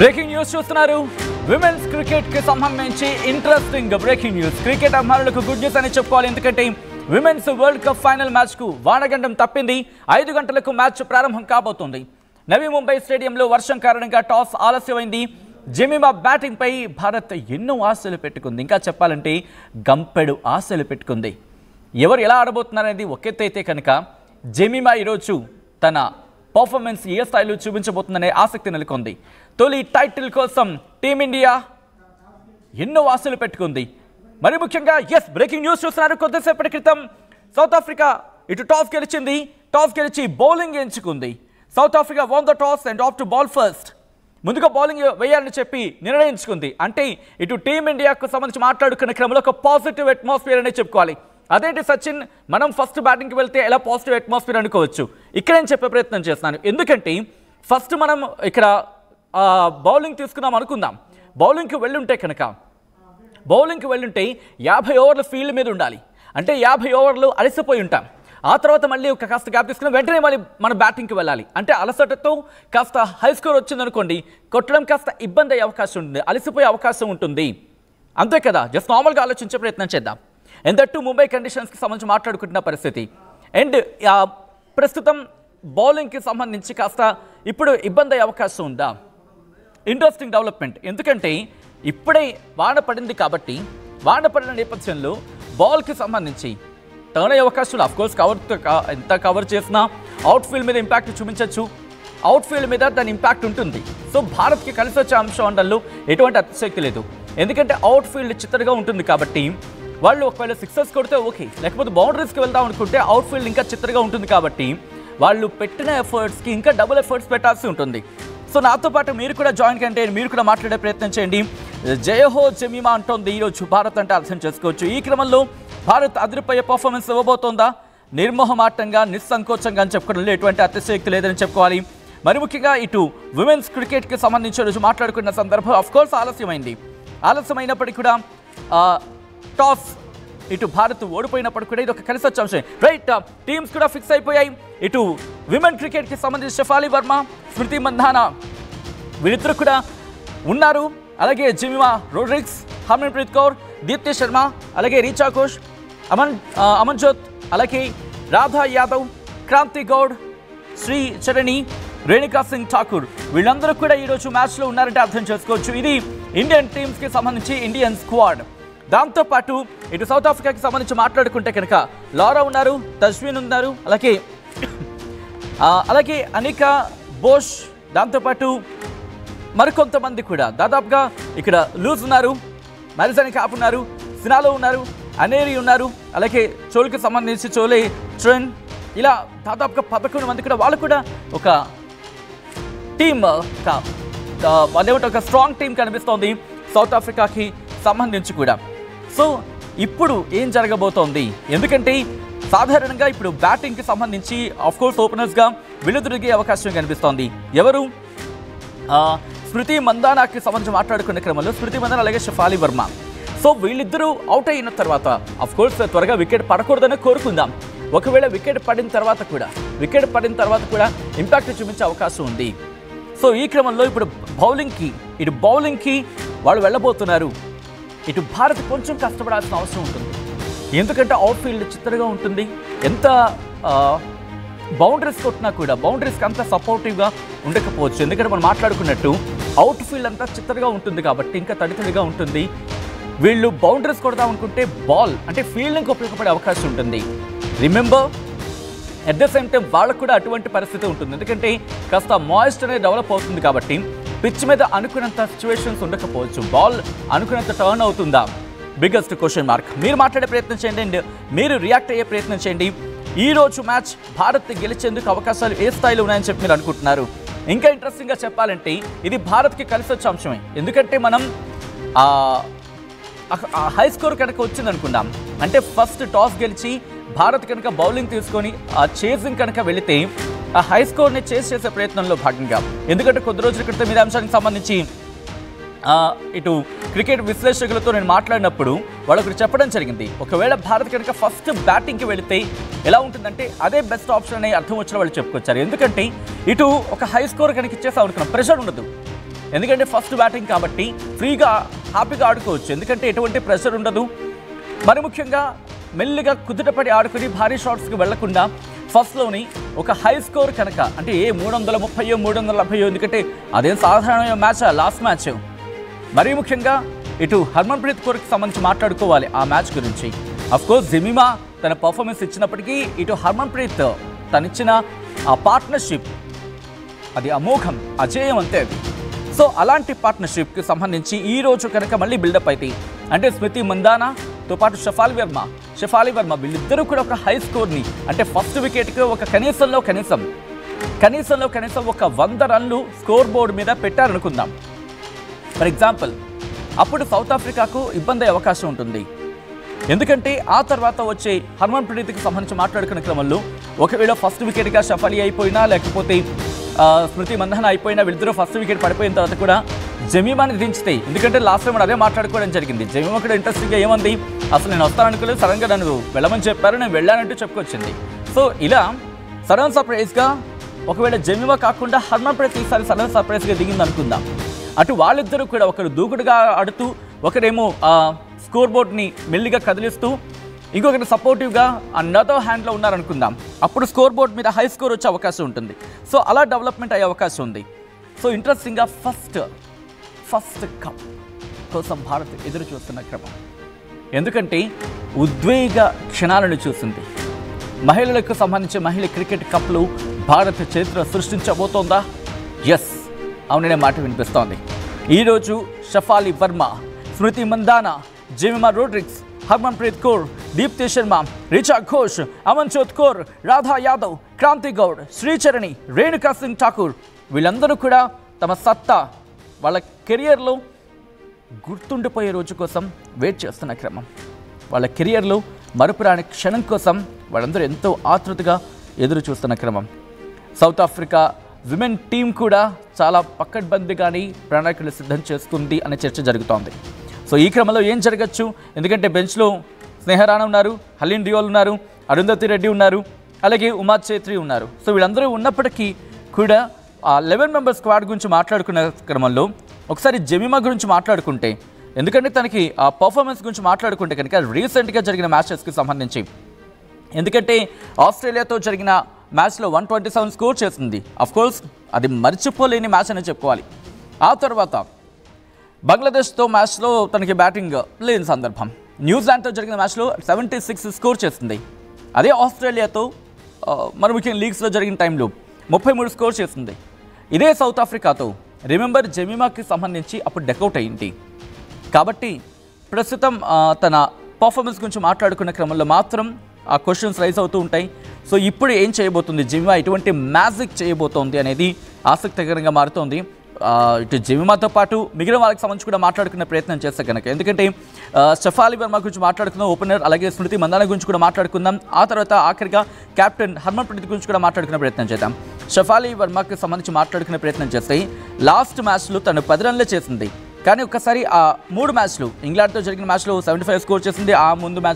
Breaking news చూస్తున్నారు. Women's cricket కి సంబంధించి ఇంట్రెస్టింగ్ బ్రేకింగ్ న్యూస్. క్రికెట్ అభిమానులకు గుడ్ న్యూస్ అని చెప్పుకోవాలి. ఎందుకంటే women's world cup final match కు వానగండం తప్పింది. 5 గంటలకు మ్యాచ్ ప్రారంభం కాబోతోంది. నవీ ముంబై స్టేడియంలో వర్షం కారణంగా టాస్ ఆలస్యమైంది. జెమిమా బ్యాటింగ్ పై భారత్ ఎన్నో ఆశలు పెట్టుకుంది. ఇంకా చెప్పాలంటే గంపెడు ఆశలు పెట్టుకుంది. ఎవరు ఎలా ఆడబోతున్నారనేది ఒకెత్తైతే కనుక జెమిమా ఈరోజు తన పర్ఫార్మెన్స్ ఏ స్థాయిలో చూపించబోతుందనే ఆసక్తి నెలకొంది. తొలి టైటిల్ కోసం టీమిండియా ఎన్నో ఆశలు పెట్టుకుంది. మరి ముఖ్యంగా బ్రేకింగ్ న్యూస్ చూస్తున్నారు. కొద్దిసేపటి క్రితం సౌత్ ఆఫ్రికా ఇటు టాస్ గెలిచింది. టాస్ గెలిచి బౌలింగ్ ఎంచుకుంది. South Africa won the toss and opt to ball first. ముందుగా బౌలింగ్ వేయాలని చెప్పి నిర్ణయించుకుంది. అంటే ఇటు టీమిండియాకు సంబంధించి మాట్లాడుకున్న క్రమంలో ఒక పాజిటివ్ అట్మాస్ఫియర్ అనే చెప్పుకోవాలి. అదేంటి సచిన్, మనం ఫస్ట్ బ్యాటింగ్కి వెళ్తే ఎలా పాజిటివ్ అట్మాస్ఫియర్ అనుకోవచ్చు. ఇక్కడ నేను చెప్పే ప్రయత్నం చేస్తున్నాను. ఎందుకంటే ఫస్ట్ మనం ఇక్కడ బౌలింగ్ తీసుకుందాం అనుకుందాం. బౌలింగ్కి వెళ్ళుంటే 50 ఓవర్లు ఫీల్డ్ మీద ఉండాలి. అంటే 50 ఓవర్లు అలసిపోయి ఉంటాం. ఆ తర్వాత మళ్ళీ ఒక కాస్త గ్యాప్ తీసుకుని వెంటనే మళ్ళీ మన బ్యాటింగ్కి వెళ్ళాలి. అంటే అలసటతో కాస్త హై స్కోర్ వచ్చిందనుకోండి, కొట్టడం కాస్త ఇబ్బంది అయ్యే అవకాశం ఉంటుంది, అలసిపోయే అవకాశం ఉంటుంది. అంతే కదా, జస్ట్ నార్మల్గా ఆలోచించే ప్రయత్నం చేద్దాం. అండ్ దట్ టు ముంబై కండిషన్స్కి సంబంధించి మాట్లాడుకుంటున్న పరిస్థితి. అండ్ ప్రస్తుతం బౌలింగ్కి సంబంధించి కాస్త ఇప్పుడు ఇబ్బంది అయ్యే అవకాశం ఉందా? Interesting development. ఎందుకంటే ఇప్పుడే వాన పడింది కాబట్టి వాన పడిన నేపథ్యంలో బాల్కి సంబంధించి టర్న్ అయ్యే అవకాశాలు అఫ్కోర్స్ ఎంత కవర్ చేసినా అవుట్ ఫీల్డ్ మీద ఇంపాక్ట్ చూపించవచ్చు. అవుట్ ఫీల్డ్ మీద దాని ఇంపాక్ట్ ఉంటుంది. సో భారత్కి కలిసి వచ్చే అంశం ఉండడంలో ఎటువంటి అతిశక్తి లేదు. ఎందుకంటే అవుట్ ఫీల్డ్ చిత్తడిగా ఉంటుంది కాబట్టి వాళ్ళు ఒకవేళ సిక్సర్స్ కొడితే ఓకే, లేకపోతే బౌండరీస్కి వెళ్దాం అనుకుంటే అవుట్ ఫీల్డ్ ఇంకా చిత్తడిగా ఉంటుంది కాబట్టి వాళ్ళు పెట్టిన ఎఫర్ట్స్కి ఇంకా డబుల్ ఎఫర్ట్స్ పెట్టాల్సి ఉంటుంది. సో నాతో పాటు మీరు కూడా జాయిన్ కంటే మీరు కూడా మాట్లాడే ప్రయత్నం చేయండి. జయహో జెమిమా అంటోంది ఈరోజు భారత్ అంటే అర్థం చేసుకోవచ్చు. ఈ క్రమంలో భారత్ అదిరిపోయే పర్ఫార్మెన్స్ ఇవ్వబోతోందా? నిర్మోహమాటంగా నిస్సంకోచంగా అని చెప్పుకోవడంలో ఎటువంటి అతిశయోక్తి లేదని చెప్పుకోవాలి. మరి ముఖ్యంగా ఇటు విమెన్స్ క్రికెట్కి సంబంధించి రోజు మాట్లాడుకున్న సందర్భం అఫ్కోర్స్ ఆలస్యమైనప్పటికీ కూడా టాస్ ఇటు భారత్ ఓడిపోయినప్పుడు కూడా ఇది ఒక కలిసి వచ్చే అంశం. రైట్, టీమ్స్ కూడా ఫిక్స్ అయిపోయాయి. ఇటు విమెన్ క్రికెట్కి సంబంధించి షెఫాలి వర్మ, స్మృతి మంధానా వీరిద్దరు కూడా ఉన్నారు. అలాగే జెమిమా రోడ్రిగ్స్, హర్మన్ప్రీత్ కౌర్, దీప్తి శర్మ, అలాగే రీచా ఘోష్, అమన్జోత్, అలాగే రాధా యాదవ్, క్రాంతి గౌడ్, శ్రీ చరణి, రేణుకా సింగ్ ఠాకూర్ వీళ్ళందరూ కూడా ఈరోజు మ్యాచ్లో ఉన్నారంటే అర్థం చేసుకోవచ్చు. ఇది ఇండియన్ టీమ్స్కి సంబంధించి ఇండియన్ స్క్వాడ్. దాంతోపాటు ఇటు సౌత్ ఆఫ్రికాకి సంబంధించి మాట్లాడుకుంటే కనుక లారా ఉన్నారు, తజ్వీన్ ఉన్నారు, అలాగే అనికా బోష్, దాంతోపాటు మరికొంతమంది కూడా దాదాపుగా ఇక్కడ లూజ్ ఉన్నారు, మ్యారిజాని కాప్ ఉన్నారు, సినాలో ఉన్నారు, అనేరి ఉన్నారు, అలాగే చోల్కి సంబంధించి చోలే ట్రెన్, ఇలా దాదాపుగా 11 మంది కూడా వాళ్ళు కూడా ఒక టీమ్ ఒక స్ట్రాంగ్ టీం కనిపిస్తోంది సౌత్ ఆఫ్రికాకి సంబంధించి కూడా. సో ఇప్పుడు ఏం జరగబోతోంది? ఎందుకంటే సాధారణంగా ఇప్పుడు బ్యాటింగ్కి సంబంధించి ఆఫ్కోర్స్ ఓపెనర్స్గా వీళ్ళు తిరిగే అవకాశం కనిపిస్తోంది. ఎవరు? స్మృతి మందానాకి సంబంధించి మాట్లాడుకునే క్రమంలో స్మృతి మందాన అలాగే షెఫాలి వర్మ. సో వీళ్ళిద్దరూ అవుట్ అయిన తర్వాత ఆఫ్కోర్స్ త్వరగా వికెట్ పడకూడదని కోరుకుందాం. ఒకవేళ వికెట్ పడిన తర్వాత కూడా ఇంపాక్ట్ చూపించే అవకాశం ఉంది. సో ఈ క్రమంలో ఇప్పుడు బౌలింగ్కి వాళ్ళు వెళ్ళబోతున్నారు. ఇటు భారత్ కొంచెం కష్టపడాల్సిన అవసరం ఉంటుంది. ఎందుకంటే అవుట్ ఫీల్డ్ చిత్తడిగా ఉంటుంది. ఎంత బౌండరీస్ కొట్టినా కూడా బౌండరీస్కి అంత సపోర్టివ్గా ఉండకపోవచ్చు. ఎందుకంటే మనం మాట్లాడుకున్నట్టు అవుట్ ఫీల్డ్ అంతా చిత్తడిగా ఉంటుంది కాబట్టి ఇంకా తడితడిగా ఉంటుంది. వీళ్ళు బౌండరీస్ కొడదాం అనుకుంటే బాల్ అంటే ఫీల్డింగ్కి ఉపయోగపడే అవకాశం ఉంటుంది. Remember at the same time వాళ్ళకు కూడా అటువంటి పరిస్థితి ఉంటుంది. ఎందుకంటే కాస్త మాయిస్ట్ అనేది డెవలప్ అవుతుంది కాబట్టి పిచ్ మీద అనుకున్నంత సిచ్యువేషన్స్ ఉండకపోవచ్చు. బాల్ అనుకున్నంత టర్న్ అవుతుందా? Biggest question mark. మీరు మాట్లాడే ప్రయత్నం చేయండి అండ్ మీరు రియాక్ట్ అయ్యే ప్రయత్నం చేయండి. ఈరోజు మ్యాచ్ భారత్ గెలిచేందుకు అవకాశాలు ఏ స్థాయిలో ఉన్నాయని చెప్పి మీరు అనుకుంటున్నారు? ఇంకా ఇంట్రెస్టింగ్గా చెప్పాలంటే ఇది భారత్కి కలిసి వచ్చే అంశమే. ఎందుకంటే మనం హై స్కోర్ కనుక వచ్చింది అనుకుందాం, అంటే ఫస్ట్ టాస్ గెలిచి భారత్ కనుక బౌలింగ్ తీసుకొని ఆ చేసింగ్ కనుక వెళితే ఆ హై స్కోర్ని చేసే ప్రయత్నంలో భాగంగా, ఎందుకంటే కొద్ది రోజుల క్రితం మీద అంశానికి సంబంధించి ఇటు క్రికెట్ విశ్లేషకులతో నేను మాట్లాడినప్పుడు వాళ్ళకు చెప్పడం జరిగింది, ఒకవేళ భారత్ కనుక ఫస్ట్ బ్యాటింగ్కి వెళితే ఎలా ఉంటుందంటే అదే బెస్ట్ ఆప్షన్ అనే అర్థం వచ్చిన వాళ్ళు చెప్పుకొచ్చారు. ఎందుకంటే ఇటు ఒక హై స్కోర్ కనుక ఇచ్చేసాం అనుకున్నాం, ప్రెషర్ ఉండదు. ఎందుకంటే ఫస్ట్ బ్యాటింగ్ కాబట్టి ఫ్రీగా హ్యాపీగా ఆడుకోవచ్చు, ఎందుకంటే ఎటువంటి ప్రెషర్ ఉండదు. మరి ముఖ్యంగా మెల్లిగా కుదుటపడి ఆడుకుని భారీ షాట్స్కి వెళ్లకుండా ఫస్ట్లోని ఒక హై స్కోర్ కనుక, అంటే 330 340, ఎందుకంటే అదేం సాధారణమైన మ్యాచ్, లాస్ట్ మ్యాచ్. మరీ ముఖ్యంగా ఇటు హర్మన్ప్రీత్ కౌర్కి సంబంధించి మాట్లాడుకోవాలి ఆ మ్యాచ్ గురించి. అఫ్కోర్స్ జెమిమా తన పర్ఫార్మెన్స్ ఇచ్చినప్పటికీ ఇటు హర్మన్ప్రీత్ తనిచ్చిన ఆ పార్ట్నర్షిప్ అది అమోఘం, అజేయం అంతే అది. సో అలాంటి పార్ట్నర్షిప్కి సంబంధించి ఈరోజు కనుక మళ్ళీ బిల్డప్ అయితే, అంటే స్మృతి మందానాతో పాటు షఫాలి వర్మ వీళ్ళిద్దరూ కూడా ఒక హై స్కోర్ని, అంటే ఫస్ట్ వికెట్కి ఒక కనీసంలో కనీసం ఒక 100 రన్లు స్కోర్ బోర్డు మీద పెట్టారనుకుందాం. ఫర్ ఎగ్జాంపుల్ అప్పుడు సౌత్ ఆఫ్రికాకు ఇబ్బంది అయ్యే అవకాశం ఉంటుంది. ఎందుకంటే ఆ తర్వాత వచ్చే హర్మన్ప్రీత్కి సంబంధించి మాట్లాడుకునే క్రమంలో ఒకవేళ ఫస్ట్ వికెట్గా షఫాలి అయిపోయినా, లేకపోతే స్మృతి మందానా అయిపోయినా, వీళ్ళిద్దరూ ఫస్ట్ వికెట్ పడిపోయిన తర్వాత కూడా జెమిమాని దించితే, ఎందుకంటే లాస్ట్ టైం అదే మాట్లాడుకోవడం జరిగింది. జెమిమా కూడా ఇంట్రెస్టింగ్గా ఏమంది, అసలు నేను వస్తాననుకోలేదు, సడన్గా నన్ను వెళ్ళమని చెప్పారు, నేను వెళ్ళానంటూ చెప్పుకొచ్చింది. సో ఇలా సడన్ సర్ప్రైజ్గా ఒకవేళ జెమిమా కాకుండా హర్మన్ప్రీత్ ఈసారి సడన్ సర్ప్రైజ్గా దిగింది అనుకుందాం. అటు వాళ్ళిద్దరూ కూడా ఒకరు దూకుడుగా ఆడుతూ, ఒకరేమో స్కోర్ బోర్డ్ని మెల్లిగా కదిలిస్తూ, ఇంకొకటి సపోర్టివ్గా అనదర్ హ్యాండ్లో ఉన్నారనుకుందాం. అప్పుడు స్కోర్ బోర్డ్ మీద హై స్కోర్ వచ్చే అవకాశం ఉంటుంది. సో అలా డెవలప్మెంట్ అయ్యే అవకాశం ఉంది. సో ఇంట్రెస్టింగ్గా ఫస్ట్ కప్ కోసం భారత్ ఎదురు చూస్తున్న క్రమం, ఎందుకంటే ఉద్వేగ క్షణాలను చూసింది. మహిళలకు సంబంధించి మహిళా క్రికెట్ కప్లు భారత చరిత్ర సృష్టించబోతోందా? ఎస్, అవుననే మాట వినిపిస్తోంది. ఈరోజు షఫాలి వర్మ, స్మృతి మందానా, జెమిమా రోడ్రిగ్స్, హర్మన్ప్రీత్ కౌర్, దీప్తి శర్మ, రిచా ఘోష్, అమన్జోత్ కౌర్, రాధా యాదవ్, క్రాంతి గౌడ్, శ్రీచరణి, రేణుకా సింగ్ ఠాకూర్ వీళ్ళందరూ కూడా తమ సత్తా వాళ్ళ కెరియర్లో గుర్తుండిపోయే రోజు కోసం వెయిట్ చేస్తున్న క్రమం. వాళ్ళ కెరియర్లో మరుపురాని క్షణం కోసం వాళ్ళందరూ ఎంతో ఆతృతగా ఎదురు చూస్తున్న క్రమం. సౌత్ ఆఫ్రికా విమెన్ టీం కూడా చాలా పక్కడ్బందీగాని ప్రణాళికలు సిద్ధం చేస్తుంది అనే చర్చ జరుగుతోంది. సో ఈ క్రమంలో ఏం జరగచ్చు, ఎందుకంటే బెంచ్లో స్నేహరాణా ఉన్నారు, హలీన్ డియోల్ ఉన్నారు, అరుంధతి రెడ్డి ఉన్నారు, అలాగే ఉమా ఛేత్రి ఉన్నారు. సో వీళ్ళందరూ ఉన్నప్పటికీ కూడా ఆ 11 మెంబర్ స్క్వాడ్ గురించి మాట్లాడుకునే క్రమంలో ఒకసారి జెమిమా గురించి మాట్లాడుకుంటే, ఎందుకంటే తనకి ఆ పర్ఫార్మెన్స్ గురించి మాట్లాడుకుంటే కనుక రీసెంట్గా జరిగిన మ్యాచెస్కి సంబంధించి, ఎందుకంటే ఆస్ట్రేలియాతో జరిగిన మ్యాచ్లో 127 స్కోర్ చేసింది. అఫ్కోర్స్ అది మర్చిపోలేని మ్యాచ్ అని చెప్పుకోవాలి. ఆ తర్వాత బంగ్లాదేశ్తో మ్యాచ్లో తనకి బ్యాటింగ్ లేని సందర్భం. న్యూజిలాండ్తో జరిగిన మ్యాచ్లో 76 స్కోర్ చేసింది. అదే ఆస్ట్రేలియాతో మరి ముఖ్యంగా లీగ్స్లో జరిగిన టైంలో 33 స్కోర్ చేసింది. ఇదే సౌత్ ఆఫ్రికాతో రిమెంబర్ జెమిమాకి సంబంధించి అప్పుడు డకౌట్ అయింది. కాబట్టి ప్రస్తుతం తన పర్ఫార్మెన్స్ గురించి మాట్లాడుకున్న క్రమంలో మాత్రం ఆ క్వశ్చన్స్ రైజ్ అవుతూ ఉంటాయి. సో ఇప్పుడు ఏం చేయబోతుంది జెమిమా, ఎటువంటి మ్యాజిక్ చేయబోతోంది అనేది ఆసక్తికరంగా మారుతోంది. ఇటు జెమిమాతో పాటు మిగిలిన వాళ్ళకి సంబంధించి కూడా మాట్లాడుకునే ప్రయత్నం చేస్తే కనుక, ఎందుకంటే షఫాలి వర్మ గురించి మాట్లాడుకుందాం, ఓపెనర్, అలాగే స్మృతి మందానా గురించి కూడా మాట్లాడుకుందాం. ఆ తర్వాత ఆఖరిగా కెప్టెన్ హర్మన్ప్రీత్ గురించి కూడా మాట్లాడుకునే ప్రయత్నం చేద్దాం. షఫాలి వర్మకి సంబంధించి మాట్లాడుకునే ప్రయత్నం చేస్తే లాస్ట్ మ్యాచ్లో తను 10 రన్లే చేసింది. కానీ ఒక్కసారి ఆ 3 మ్యాచ్లు, ఇంగ్లాండ్తో జరిగిన మ్యాచ్లో 75 స్కోర్ చేసింది, ఆ ముందు మ్యాచ్